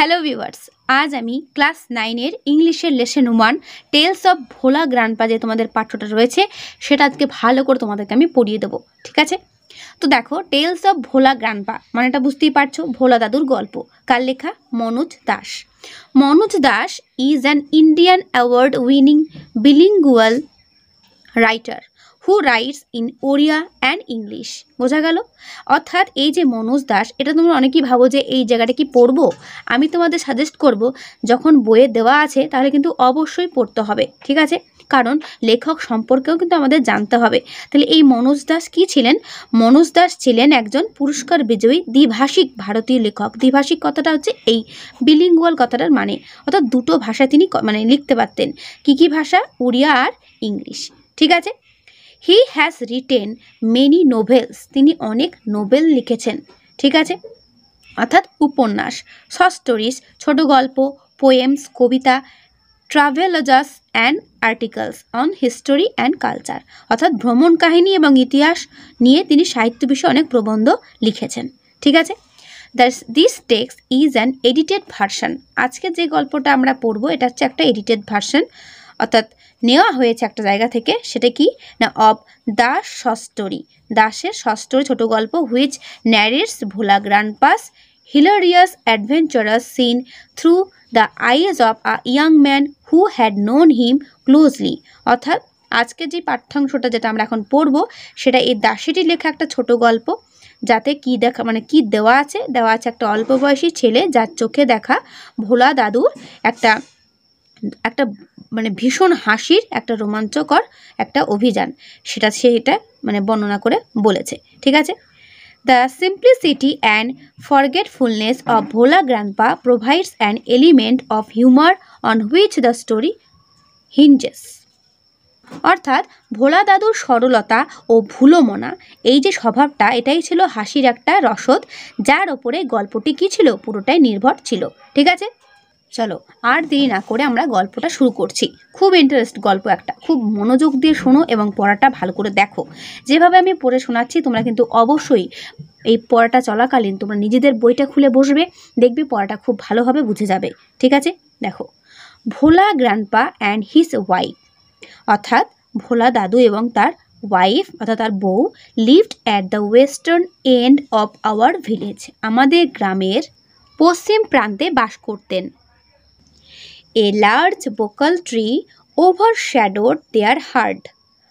Hello viewers, আজ আমি class 9-এর ইংলিশের lesson 1 tales of Bhola grandpa যে তোমাদের পাঠ্যটা রয়েছে সেটা আজকে ভালো করে তোমাদেরকে আমি পড়িয়ে দেবো। ঠিক আছে? তো দেখো, টেলস অফ ভোলা গ্র্যান্ডপা মানেটা বুঝতেই পারছো, ভোলা দাদুর গল্প। কার লেখা? Manoj Das. Manoj Das is an Indian award winning bilingual writer who writes in Odia and English. বোঝা গেল? অর্থাৎ এই যে মনোজ দাস, এটা তোমরা অনেকেই ভাবো যে এই জায়গাটা কি পড়বো। আমি তোমাদের সাজেস্ট করব, যখন বইয়ে দেওয়া আছে তাহলে কিন্তু অবশ্যই পড়তে হবে। ঠিক আছে? কারণ লেখক সম্পর্কেও কিন্তু আমাদের জানতে হবে। তাহলে এই মনোজ দাস কি ছিলেন? মনোজ দাস ছিলেন একজন পুরস্কার বিজয়ী দ্বিভাষিক ভারতীয় লেখক। দ্বিভাষিক কথাটা হচ্ছে এই বিলিঙ্গুয়াল কথাটার মানে, অর্থাৎ দুটো ভাষা তিনি লিখতে পারতেন। কি ভাষা? উড়িয়া আর ইংলিশ। ঠিক আছে? He has written many novels, তিনি অনেক নোবেল লিখেছেন। ঠিক আছে? অর্থাৎ উপন্যাস, শর্ট স্টোরিজ, ছোট গল্প, পোয়েমস, কবিতা, travelogues and articles on history and culture, অর্থাৎ ভ্রমণ কাহিনী এবং ইতিহাস নিয়ে তিনি সাহিত্য বিষয়ে অনেক প্রবন্ধ লিখেছেন। ঠিক আছে? This text is an edited version. আজকে যে গল্পটা আমরা পড়বো এটা হচ্ছে একটা এডিটেড ভার্সন, অর্থাৎ নেওয়া হয়েছে একটা জায়গা থেকে। সেটা কি না? অফ দাস শর্ট স্টোরি, দাসের শর্ট স্টোরি ছোটো গল্প, which narrates Bhola grandpa's hilarious adventurous scene through the eyes of a young man who had known him closely. অর্থাৎ আজকে যে পাঠ্যাংশটা যেটা আমরা এখন পড়বো সেটা এই দাসেরই লেখা একটা ছোট গল্প, যাতে কি দেখা কি দেওয়া আছে একটা অল্প বয়সী ছেলে যার চোখে দেখা ভোলা দাদুর একটা ভীষণ হাসির একটা রোমাঞ্চকর একটা অভিযান, সেটা বর্ণনা করে বলেছে। ঠিক আছে? The simplicity and forgetfulness of Bhola grandpa provides an element of humour on which the story hinges. অর্থাৎ ভোলা দাদুর সরলতা ও ভুলোমনা এই যে স্বভাবটা, এটাই ছিল হাসির একটা রসদ, যার ওপরে গল্পটি কী ছিল? পুরোটাই নির্ভর ছিল। ঠিক আছে? চলো আর দেরি না করে আমরা গল্পটা শুরু করছি। খুব ইন্টারেস্ট গল্প একটা, খুব মনোযোগ দিয়ে শোনো এবং পড়াটা ভালো করে দেখো। যেভাবে আমি পড়ে শোনাচ্ছি তোমরা কিন্তু অবশ্যই এই পড়াটা চলাকালীন তোমরা নিজেদের বইটা খুলে বসবে, দেখবে পড়াটা খুব ভালোভাবে বুঝে যাবে। ঠিক আছে? দেখো, Bhola grandpa and his wife, অর্থাৎ ভোলা দাদু এবং তার ওয়াইফ অর্থাৎ তার বউ, lived at the western end of our village, আমাদের গ্রামের পশ্চিম প্রান্তে বাস করতেন। A large bakul tree overshadowed their hut,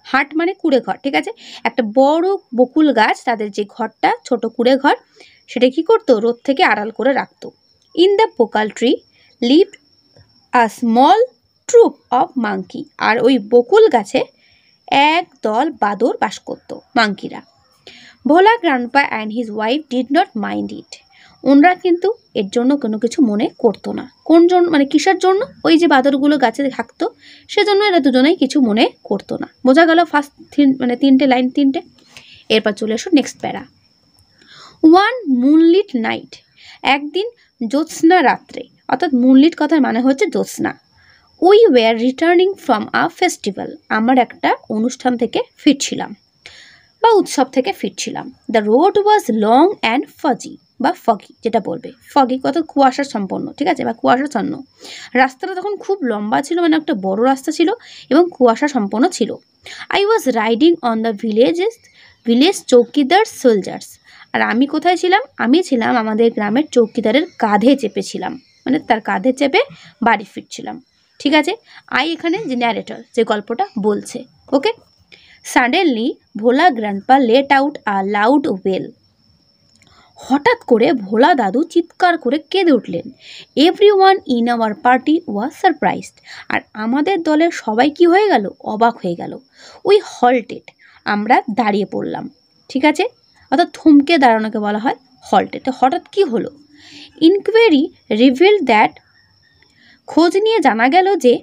hut মানে কুড়ে ঘর। ঠিক আছে? একটা বড় বকুল গাছ তাদের যে ঘরটা, ছোট কুড়ে ঘর, সেটা কি করতো? রোদ থেকে আড়াল করে রাখতো। In the bakul tree lived a small troop of monkey, আর ওই বকুল গাছে এক দল বাদর বাস করতো, মাঙ্কিরা। Bhola grandpa and his wife did not mind it, ওনরা কিন্তু এর জন্য কোনো কিছু মনে করতো না। কোন জন্য? কিসের জন্য? ওই যে বাদরগুলো গাছে থাকতো সেজন্য এরা দুজনেই কিছু মনে করতো না। বোঝা গেল? ফার্স্ট তিনটে লাইন, তিনটে। এরপর চলে এসো নেক্সট প্যারা। ওয়ান মুনলিট নাইট, একদিন জ্যোৎস্না রাত্রে, অর্থাৎ মুনলিট কথার মানে হচ্ছে জ্যোৎস্না। We were returning from a festival, আমার একটা অনুষ্ঠান থেকে ফিরছিলাম বা উৎসব থেকে ফিরছিলাম। The road was long and fuzzy বা ফগি, যেটা বলবে ফগি কত কুয়াশার সম্পন্ন। ঠিক আছে? বা কুয়াশাচ্ছন্ন। রাস্তাটা তখন খুব লম্বা ছিল, একটা বড় রাস্তা ছিল এবং কুয়াশা সম্পন্ন ছিল। I was riding on the village চৌকিদার সোলজার্স, আর আমি কোথায় ছিলাম? আমি ছিলাম আমাদের গ্রামের চৌকিদারের কাঁধে চেপেছিলাম, তার কাঁধে চেপে বাড়ি ফিরছিলাম। ঠিক আছে? আই এখানে যে ন্যারেটর, যে গল্পটা বলছে। Okay? Suddenly Bhola grandpa let out a loud wail, হঠাৎ করে ভোলা দাদু চিৎকার করে কেঁদে উঠলেন। Everyone in our party was surprised, আর আমাদের দলের সবাই কি হয়ে গেল? অবাক হয়ে গেল। উই হল্টেড, আমরা দাঁড়িয়ে পড়লাম। ঠিক আছে? অর্থাৎ থমকে দাঁড়ানোকে বলা হয় হল্টেড। হঠাৎ কি হলো? ইনকোয়ারি রিভিলড দ্যাট, খোঁজ নিয়ে জানা গেল যে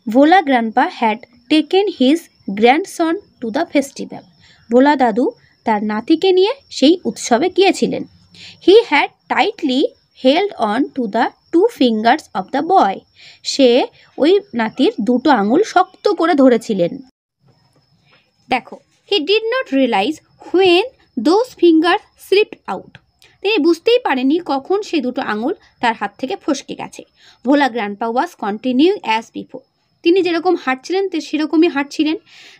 Bhola grandpa had taken his grandson to the festival, Bhola দাদু তার নাতিকে নিয়ে সেই উৎসবে গিয়েছিলেন। He had tightly held on to the 2 fingers of the boy, সে ওই নাতির দুটো আঙুল শক্ত করে ধরেছিলেন। দেখো, he did not realise when those finger slipped out, তিনি বুঝতেই পারেননি কখন সেই দুটো আঙুল তার হাত থেকে ফসকে গেছে। Bhola grandpa was continuing as before, তিনি যেরকম হাঁটছিলেন সেরকমই হাঁটছিলেন।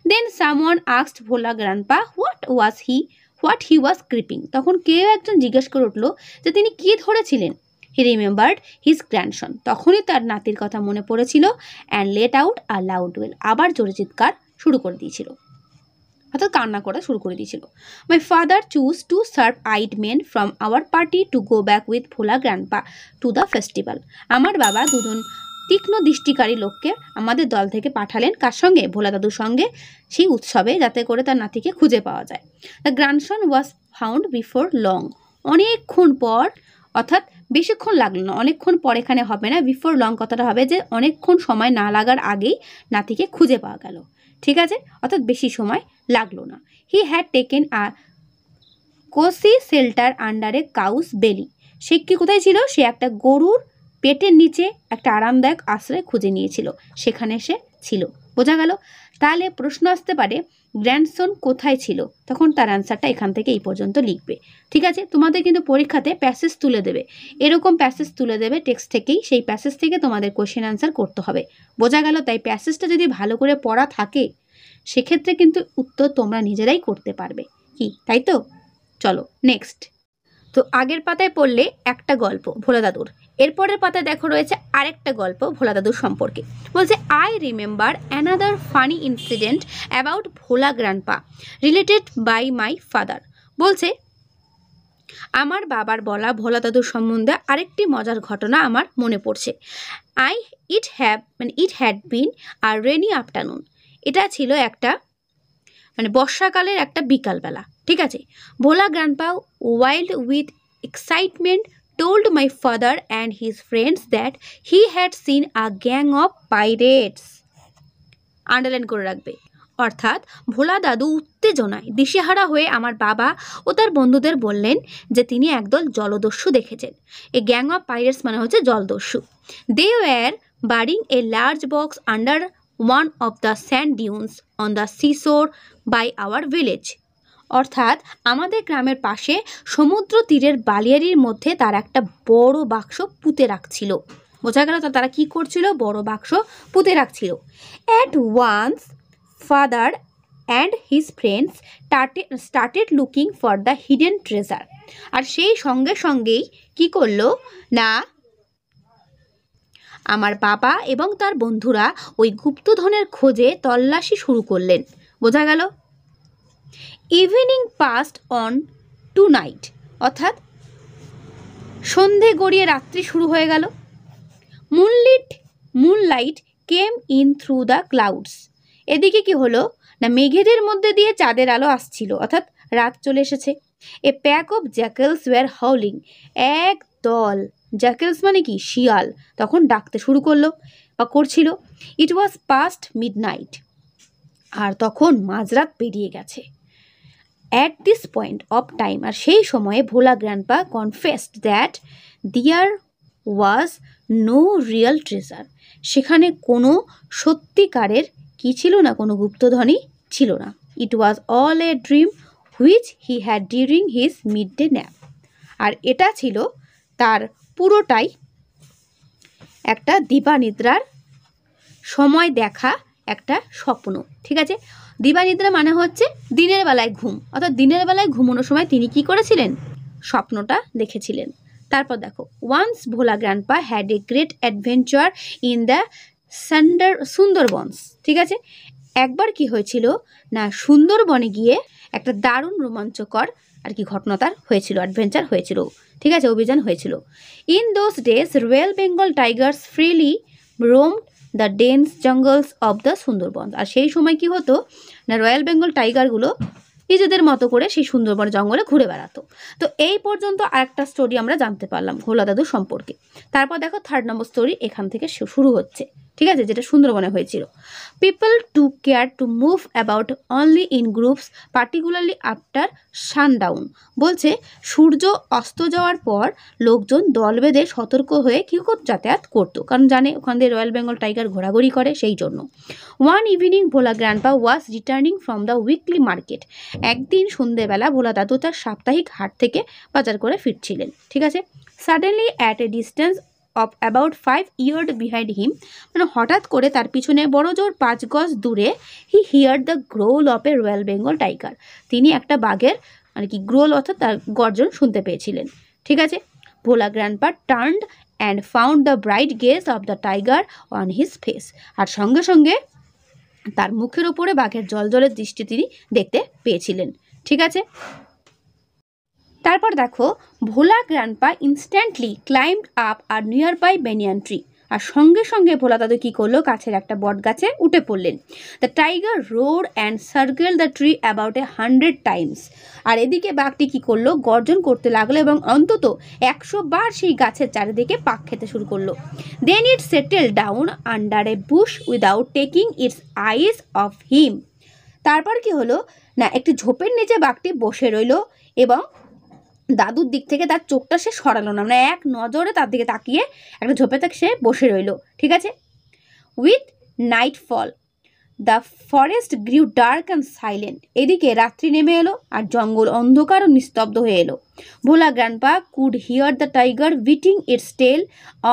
Then someone asked Bhola grandpa what he was gripping, তখন কেউ একজন জিজ্ঞেস করে উঠল যে তিনি কি ধরেছিলেন। হি রিমেম্বার্ড হিজ গ্র্যান্ডসন, তখনই তার নাতির কথা মনে পড়েছিল। And let out a loud well, আবার জোরে চিৎকার শুরু করে দিয়েছিল, অর্থাৎ কান্না করা শুরু করে দিয়েছিল। My father choose to serve eyed men from our party to go back with Bhola grandpa to the festival, আমার বাবা দুজন তীক্ষ্ণ দৃষ্টিকারী লোককে আমাদের দল থেকে পাঠালেন, কার সঙ্গে? ভোলা দাদুর সঙ্গে, সেই উৎসবে, যাতে করে তার নাতিকে খুঁজে পাওয়া যায়। The grandson was found before long, অনেকক্ষণ পর, অর্থাৎ বেশিক্ষণ লাগলো না, অনেকক্ষণ পর এখানে হবে না, বিফোর লং কথাটা হবে যে অনেকক্ষণ সময় না লাগার আগেই নাতিকে খুঁজে পাওয়া গেল, ঠিক আছে, অর্থাৎ বেশি সময় লাগলো না। He had taken a Kosi shelter under A cows বেলি, সে কি কোথায় ছিল? সে একটা গরুর পেটের নিচে একটা আরামদায়ক আশ্রয় খুঁজে নিয়েছিল, সেখানে সে ছিল। বোঝা গেল? তাহলে প্রশ্ন আসতে পারে গ্র্যান্ডসন কোথায় ছিল, তখন তার অ্যান্সারটা এখান থেকে এই পর্যন্ত লিখবে, ঠিক আছে। তোমাদের কিন্তু পরীক্ষাতে প্যাসেজ তুলে দেবে, এরকম প্যাসেজ তুলে দেবে টেক্সট থেকেই, সেই প্যাসেজ থেকে তোমাদের কোশ্চেন অ্যান্সার করতে হবে। বোঝা গেল? তাই প্যাসেজটা যদি ভালো করে পড়া থাকে সেক্ষেত্রে কিন্তু উত্তর তোমরা নিজেরাই করতে পারবে, কি তাই তো? চলো নেক্সট। তো আগের পাতায় পড়লে একটা গল্প ভোলা দাদুর, এরপরের পাতায় দেখো রয়েছে আরেকটা গল্প ভোলা দাদুর সম্পর্কে। বলছে I remember another funny incident about Bhola grandpa related by my father, বলছে আমার বাবার বলা ভোলা দাদুর সম্বন্ধে আরেকটি মজার ঘটনা আমার মনে পড়ছে। It had been a rainy afternoon, এটা ছিল একটা বর্ষাকালের একটা বিকালবেলা, ঠিক আছে। Bhola grandpa wild with excitement told my father and his friends that he had seen a gang of pirates, underline করে রাখবে। অর্থাৎ ভোলা দাদু উত্তেজনায় দিশেহারা হয়ে আমার বাবা ও তার বন্ধুদের বললেন যে তিনি একদল জলদস্যু দেখেছেন। এ গ্যাং অফ পাইরেটস মানে হচ্ছে জলদস্যু। They were burying a large box under one of the sand dunes on the seashore by our village, অর্থাৎ আমাদের গ্রামের পাশে সমুদ্র তীরের বালিয়ারির মধ্যে তারা একটা বড় বাক্স পুঁতে রাখছিল। বোঝা গেল? তারা কি করছিল? বড় বাক্স পুঁতে রাখছিল। At once father and his friends started looking for the hidden treasure, আর সেই সঙ্গে সঙ্গেই কি করলো না আমার বাবা এবং তার বন্ধুরা ওই গুপ্তধনের খোঁজে তল্লাশি শুরু করলেন। বোঝা গেল? Evening past on to night, অর্থাৎ সন্ধে গড়িয়ে রাত্রি শুরু হয়ে গেল। Moonlight came in through the clouds, এদিকে কি হলো না মেঘেদের মধ্যে দিয়ে চাঁদের আলো আসছিল, অর্থাৎ রাত চলে এসেছে। A pack of jackals were howling, এক দল জ্যাকেলস মানে কি শিয়াল তখন ডাকতে শুরু করলো বা করছিল। ইট ওয়াজ পাস্ট মিডনাইট, আর তখন মাঝরাত পেরিয়ে গেছে। At this point of time, আর সেই সময়ে ভোলা grandpa confessed that there was no real treasure, সেখানে কোনো সত্যিকারের কি ছিল না, কোনো গুপ্তধনই ছিল না। It was all a dream which he had during his midday nap, আর এটা ছিল তার পুরোটাই একটা দিবানিদ্রার সময় দেখা একটা স্বপ্ন, ঠিক আছে। দিবানিদ্রা মানে হচ্ছে দিনের বেলায় ঘুম, অর্থাৎ দিনের বেলায় ঘুমানোর সময় তিনি কি করেছিলেন? স্বপ্নটা দেখেছিলেন। তারপর দেখো once Bhola grandpa had a great adventure in the Sundarbans, ঠিক আছে। একবার কি হয়েছিল না সুন্দরবনে গিয়ে একটা দারুণ রোমাঞ্চকর আর কি ঘটনা তার হয়েছিল, অ্যাডভেঞ্চার হয়েছিল, ঠিক আছে, অভিযান হয়েছিল। In those days royal Bengal tigers freely roamed the dense jungles of the Sundarban, আর সেই সময় কি হতো না রয়্যাল বেঙ্গল টাইগারগুলো নিজেদের মতো করে সেই সুন্দরবন জঙ্গলে ঘুরে বেড়াতো। তো এই পর্যন্ত আরেকটা স্টোরি আমরা জানতে পারলাম ভোলা দাদু সম্পর্কে। তারপর দেখো 3rd নম্বর স্টোরি এখান থেকে শুরু হচ্ছে। ঠিক আছে, যেটা সুন্দরবনে হয়েছিল। People to care to move about only in groups particularly after sundown. বলছে সূর্য অস্ত যাওয়ার পর লোকজন দল বেঁধে সতর্ক হয়ে কি যাতায়াত করতো, কারণ জানে ওখান দিয়ে রয়্যাল বেঙ্গল টাইগার ঘোরাঘুরি করে, সেই জন্য। One evening Bhola grandpa was returning from the weekly market. একদিন সন্ধ্যেবেলা ভোলা দাদু তার সাপ্তাহিক হাট থেকে বাজার করে ফিরছিলেন। ঠিক আছে। Suddenly at a distance of about 5 yard behind him, মানে হঠাৎ করে তার পিছনে বড় জোর 5 গজ দূরে he hear the growl of a royal Bengal tiger. তিনি একটা বাঘের মানে কি গ্রোল অর্থাৎ তার গর্জন শুনতে পেয়েছিলেন। ঠিক আছে। Bhola grandpa turned and found the bright gaze of the tiger on his face. আর সঙ্গে সঙ্গে তার মুখের ওপরে বাঘের জলজলের দৃষ্টি তিনি দেখতে পেয়েছিলেন। ঠিক আছে। তারপর দেখো Bhola grandpa instantly climbed up a nearby banyan tree. আর সঙ্গে সঙ্গে ভোলা দাদু কী করলো, গাছের একটা বট গাছে উঠে পড়লেন। The tiger roared and circle the tree about 100 times. আর এদিকে বাঘটি কী করলো, গর্জন করতে লাগলো এবং অন্তত 100 বার সেই গাছের চারিদিকে পাক খেতে শুরু করলো। Then it settle down under a bush without taking its eyes off him. তারপর কি হলো না, একটি ঝোপের নিচে বাঘটি বসে রইল এবং দাদুর দিক থেকে তার চোখটা সে সরালো না, মানে এক নজরে তার দিকে তাকিয়ে একটা ঝোপে থেকে সে বসে রইল। ঠিক আছে। With nightfall the forest grew dark and silent. এদিকে রাত্রি নেমে এলো আর জঙ্গল অন্ধকার ও নিস্তব্ধ হয়ে এলো। Bhola grandpa could hear the tiger beating its tail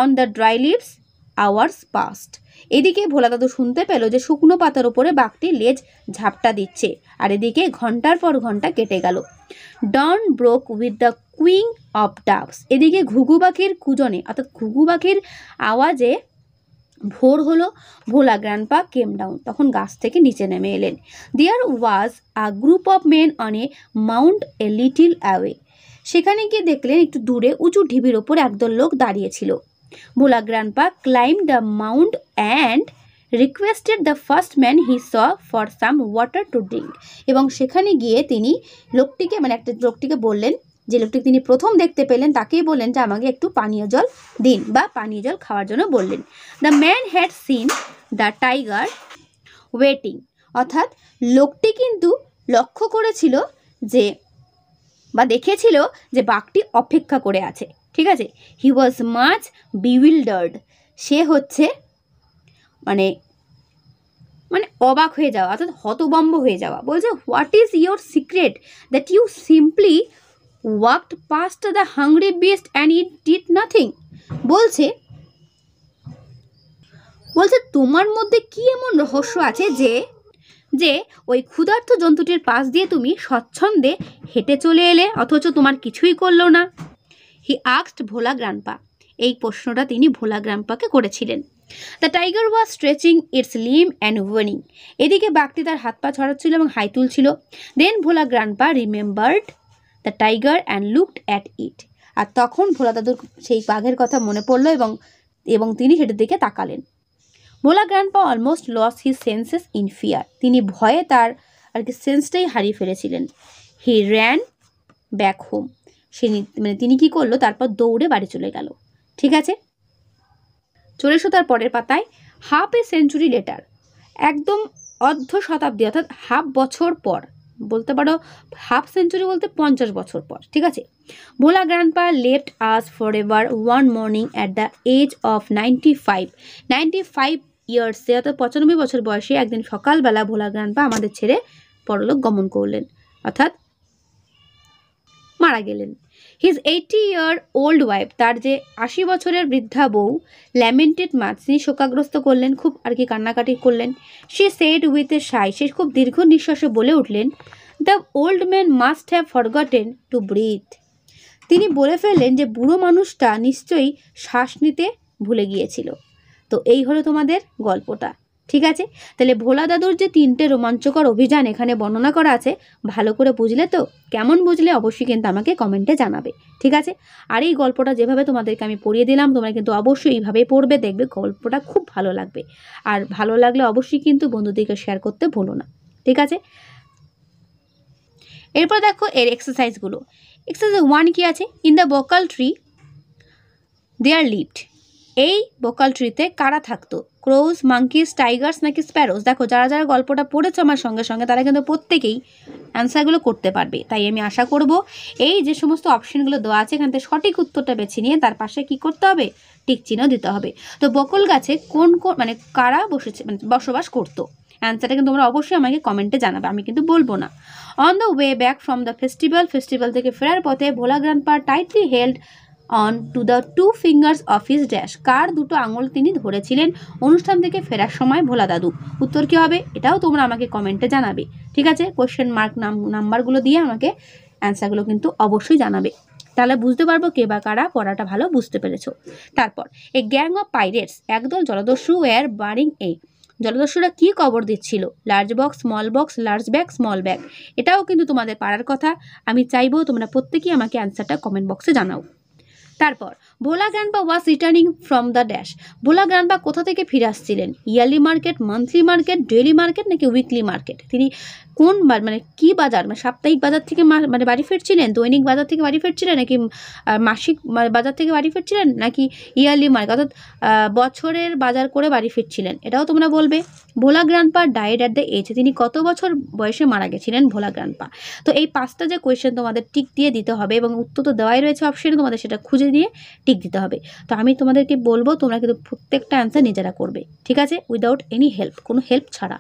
on the dry leaves hours past. এদিকে ভোলা দাদু শুনতে পেল যে শুকনো পাতার উপরে বাঘটি লেজ ঝাপটা দিচ্ছে, আর এদিকে ঘন্টার পর ঘন্টা কেটে গেল। Dawn broke with the cooing of doves. এদিকে ঘুঘু পাখির কুজনে অর্থাৎ ঘুঘু পাখির আওয়াজে ভোর হলো। ভোলা গ্র্যান্ডপা কেম ডাউন, তখন গাছ থেকে নিচে নেমে এলেন। There was a group of men on a mount a little away. সেখানে গিয়ে দেখলেন একটু দূরে উঁচু ঢিবির ওপর একদল লোক দাঁড়িয়েছিল। Bhola grandpa climbed the mount and requested the first man he saw for some water to drink. এবং সেখানে গিয়ে তিনি লোকটিকে মানে একটা লোকটিকে বললেন, যে লোকটিকে তিনি প্রথম দেখতে পেলেন তাকেই বললেন যে আমাকে একটু পানীয় জল দিন বা পানীয় জল খাওয়ার জন্য বললেন। The man had seen the tiger waiting, অর্থাৎ লোকটি কিন্তু লক্ষ্য করেছিল যে বা দেখেছিল যে বাঘটি অপেক্ষা করে আছে। ঠিক আছে। হি ওয়াজ মাচ বিউইল্ডার্ড, সে হচ্ছে মানে মানে অবাক হয়ে যাওয়া অর্থাৎ হতবম্ব হয়ে যাওয়া। বলছে what is your secret that you simply walked past the hungry beast and it did nothing. বলছে তোমার মধ্যে কি এমন রহস্য আছে যে যে ওই ক্ষুধার্ত জন্তুটির পাশ দিয়ে তুমি স্বচ্ছন্দে হেঁটে চলে এলে অথচ তোমার কিছুই করলো না। হি আস্কড ভোলা গ্র্যান্ডপা, এই প্রশ্নটা তিনি ভোলা গ্র্যান্ডপাকে করেছিলেন। The tiger was stretching its limb and yawning. এদিকে বাঘটি তার হাত পা ছড়াচ্ছিল এবং হাই তুলছিল। Then Bhola grandpa remembered the tiger and looked at it. আর তখন ভোলা দাদুর সেই বাঘের কথা মনে পড়লো এবং তিনি সেটার দিকে তাকালেন। Bhola grandpa almost lost his senses in fear. তিনি ভয়ে তার আর কি সেন্সটাই হারিয়ে ফেলেছিলেন। হি র্যান ব্যাক হোম, মানে তিনি কি করলো, তারপর দৌড়ে বাড়ি চলে গেল। ঠিক আছে। চলে এসো তার পরের পাতায়। হাফ এ সেঞ্চুরি লেটার, একদম অর্ধ শতাব্দী অর্থাৎ হাফ বছর পর, বলতে পারো হাফ সেঞ্চুরি বলতে 50 বছর পর। ঠিক আছে। Bhola grandpa left us forever one morning at the age of 95 ইয়ার্সে, অর্থাৎ 95 বছর বয়সে একদিন সকালবেলা ভোলা গ্র্যান্ডপা আমাদের ছেড়ে পরলোক গমন করলেন, অর্থাৎ মারা গেলেন। হিজ 80-year-old ওয়াইফ, তার যে 80 বছরের বৃদ্ধা বউ, ল্যামেন্টেড মাচ, তিনি শোকাগ্রস্ত করলেন, খুব আর কি কান্নাকাটি করলেন। সে সেড উইথ এ সাই, সে খুব দীর্ঘ নিঃশ্বাসে বলে উঠলেন, the old man must have forgotten to breathe. তিনি বলে ফেললেন যে বুড়ো মানুষটা নিশ্চয়ই শ্বাস নিতে ভুলে গিয়েছিল। তো এই হলো তোমাদের গল্পটা। ঠিক আছে। তাহলে ভোলা দাদুর যে 3টে রোমাঞ্চকর অভিযান এখানে বর্ণনা করা আছে, ভালো করে বুঝলে তো? কেমন বুঝলে অবশ্যই কিন্তু আমাকে কমেন্টে জানাবে। ঠিক আছে। আর এই গল্পটা যেভাবে তোমাদেরকে আমি পড়িয়ে দিলাম, তোমরা কিন্তু অবশ্যই এইভাবেই পড়বে, দেখবে গল্পটা খুব ভালো লাগবে। আর ভালো লাগলে অবশ্যই কিন্তু বন্ধুদেরকে শেয়ার করতে ভুলো না। ঠিক আছে। এরপর দেখো এর এক্সারসাইজগুলো। এক্সারসাইজ 1 কি আছে? In the bakul tree there lived, এই বোকাল ট্রিতে কারা থাকতো? ক্রোজ, মাঙ্কিস, টাইগার্স নাকি স্প্যারোস? দেখো যারা যারা গল্পটা পড়েছো আমার সঙ্গে সঙ্গে তারা কিন্তু প্রত্যেকেই অ্যান্সারগুলো করতে পারবে। তাই আমি আশা করব এই যে সমস্ত অপশনগুলো দেওয়া আছে এখান থেকে সঠিক উত্তরটা বেছে নিয়ে তার পাশে কি করতে হবে? টিক চিহ্ন দিতে হবে। তো বকুল গাছে কোন কোন মানে কারা বসবাস করতো? অ্যান্সারটা কিন্তু তোমরা অবশ্যই আমাকে কমেন্টে জানাবে, আমি কিন্তু বলবো না। On the way back from the festival থেকে ফেরার পথে Bhola grandpa tightly held on to the 2 fingers of his dash. কার দুটো আঙুল তিনি ধরেছিলেন অনুষ্ঠান থেকে ফেরার সময় ভোলা দাদু? উত্তর কী হবে এটাও তোমরা আমাকে কমেন্টে জানাবে। ঠিক আছে, কোয়েশ্চেন মার্ক নাম্বারগুলো দিয়ে আমাকে অ্যান্সারগুলো কিন্তু অবশ্যই জানাবে, তাহলে বুঝতে পারবো কে বা কারা পড়াটা ভালো বুঝতে পেরেছো। তারপর এ গ্যাং অফ পাইরেটস, একদল জলদস্যু ওয়ার বারিং এ। জলদস্যুরা কি কবর দিচ্ছিল? Large box, small box, large bag, small bag. এটাও কিন্তু তোমাদের পারার কথা। আমি চাইবো তোমরা প্রত্যেকেই আমাকে অ্যান্সারটা কমেন্ট বক্সে জানাও। তারপর Bhola grandpa was returning from the dash. Bhola grandpa কোথা থেকে ফিরে আসছিলেন? Yearly market, monthly market, daily market নাকি উইকলি মার্কেট? তিনি কোন মানে কি বাজার, মানে সাপ্তাহিক বাজার থেকে মানে বাড়ি ফিরছিলেন, দৈনিক বাজার থেকে বাড়ি ফিরছিলেন, নাকি মাসিক বাজার থেকে বাড়ি ফিরছিলেন, নাকি ইয়ারলি মার্কেট অর্থাৎ বছরের বাজার করে বাড়ি ফিরছিলেন? এটাও তোমরা বলবে। Bhola grandpa died at the age, তিনি কত বছর বয়সে মারা গেছিলেন ভোলা গ্র্যান্ডপা? তো এই 5টা যে কোয়েশ্চেন তোমাদের টিক দিয়ে দিতে হবে এবং উত্তর তো দেওয়াই রয়েছে অপশনে, তোমাদের সেটা খুঁজে দিয়ে টিক দিতে হবে। তো আমি তোমাদেরকে বলবো তোমরা কিন্তু প্রত্যেকটা অ্যান্সার নিজেরা করবে, ঠিক আছে, উইদাউট এনি হেল্প, কোনো হেল্প ছাড়া।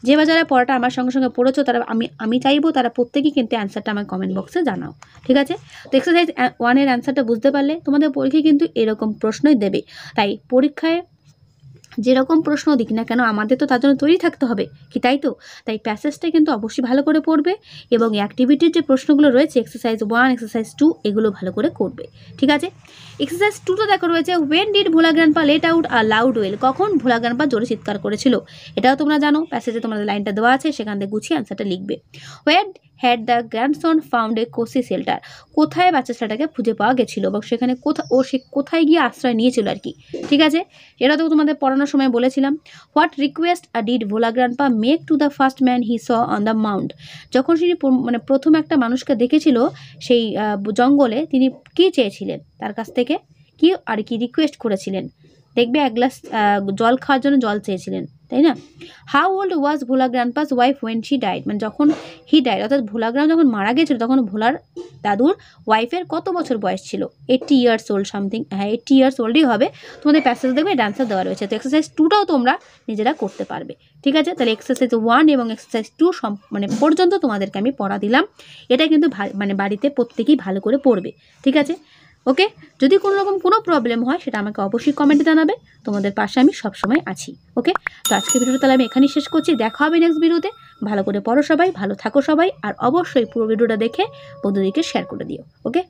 যে বা যারা পড়াটা আমার সঙ্গে সঙ্গে পড়েছো তারা আমি চাইবো তারা প্রত্যেকেই কিন্তু অ্যান্সারটা আমার কমেন্ট বক্সে জানাও, ঠিক আছে। তো এক্সারসাইজ 1-এর অ্যান্সারটা বুঝতে পারলে তোমাদের পরীক্ষায় কিন্তু এরকম প্রশ্নই দেবে। তাই পরীক্ষায় যেরকম প্রশ্ন দিক না কেন আমাদের তো তার জন্য তৈরি থাকতে হবে, কি তাই তো? তাই প্যাসেজটা কিন্তু অবশ্যই ভালো করে পড়বে এবং অ্যাক্টিভিটির যে প্রশ্নগুলো রয়েছে এক্সারসাইজ 1, এক্সারসাইজ 2 এগুলো ভালো করে করবে, ঠিক আছে। এক্সারসাইজ 2টা দেখো রয়েছে when did Bhola grandpa let out a loud wail, কখন ভোলা গ্র্যান্ডপা জোরে চিৎকার করেছিল? এটাও তোমরা জানো, প্যাসেজে তোমাদের লাইনটা দেওয়া আছে, সেখান থেকে গুছিয়ে অ্যান্সারটা লিখবে। When had the grandson found a cosy shelter, কোথায় বাচ্চা ছেলেটাকে খুঁজে পাওয়া গেছিলো এবং সেখানে সে কোথায় গিয়ে আশ্রয় নিয়েছিল আর কি, ঠিক আছে। এটা তো তোমাদের পড়ানোর সময় বলেছিলাম। What request did Bhola grandpa make to the first man he saw on the Mount, যখন তিনি মানে প্রথম একটা মানুষকে দেখেছিল সেই জঙ্গলে, তিনি কি চেয়েছিলেন তার কাছ থেকে, কি আর কি রিকোয়েস্ট করেছিলেন? দেখবে এক গ্লাস জল খাওয়ার জন্য জল চেয়েছিলেন, তাই না? How old was Bhola grandpa's wife when she died, মানে যখন হি ডাইড অর্থাৎ ভোলা গ্রাম যখন মারা গেছিল তখন ভোলার দাদুর ওয়াইফের কত বছর বয়স ছিল? 80 ইয়ার্স ওল্ড সামথিং, হ্যাঁ 80 ইয়ার্স ওল্ডই হবে। তোমাদের প্যাসেজ দেখবে অ্যান্সার দেওয়া রয়েছে। তো এক্সারসাইজ 2টাও তোমরা নিজেরা করতে পারবে, ঠিক আছে। তাহলে এক্সারসাইজ 1 এবং এক্সারসাইজ 2 মানে পর্যন্ত তোমাদেরকে আমি পড়া দিলাম। এটা কিন্তু মানে বাড়িতে প্রত্যেকেই ভালো করে পড়বে, ঠিক আছে, ওকে। যদি কোনো রকম কোনো প্রবলেম হয় সেটা আমাকে অবশ্যই কমেন্টে জানাবে, তোমাদের পাশে আমি সবসময় আছি, ওকে। তো আজকে ভিডিওটা তাহলে আমি এখানেই শেষ করছি, দেখা হবে নেক্সট ভিডিওতে। ভালো করে পড়ো সবাই, ভালো থাকো সবাই, আর অবশ্যই পুরো ভিডিওটা দেখে বন্ধুদেরকে শেয়ার করে দিও, ওকে।